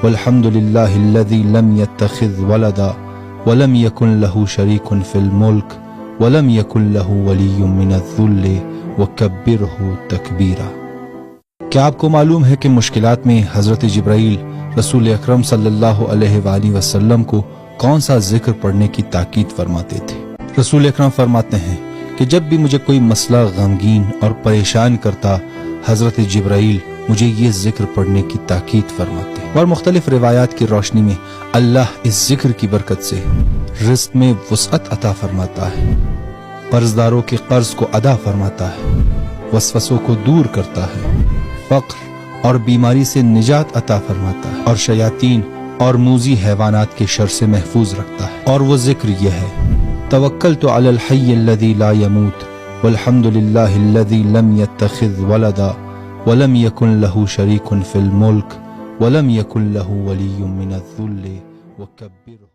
والحمد لله الذي لم يتخذ ولدا ولم يكن له شريك في الملك ولم يكن له ولي من الذل وكبره تكبيرا۔ کیا آپ کو معلوم ہے کہ مشکلات میں حضرت جبرائیل رسول اکرم صلی اللہ علیہ وآلہ وسلم کو کون سا ذکر پڑھنے کی تاکید فرماتے تھے؟ رسول اکرم فرماتے ہیں کہ جب بھی مجھے کوئی مسئلہ غمگین اور پریشان کرتا، حضرت جبرائیل مجھے یہ ذکر پڑھنے کی تاکید فرماتے ہیں۔ اور مختلف روایات کی روشنی میں اللہ اس ذکر کی برکت سے رزق میں وسعت عطا فرماتا ہے، قرضداروں کے قرض کو ادا فرماتا ہے، وسوسوں کو دور کرتا ہے، فقر اور بیماری سے نجات عطا فرماتا ہے، اور شیاطین اور موذی حیوانات کے شر سے محفوظ رکھتا ہے۔ اور وہ ذکر یہ ہے: توکلت علی الحی الذی لا یموت والحمد للہ الذی لم یتخذ ولدا ولم یکن له شریک فی الملک ولم یکن له ولی من الذل وکبرہ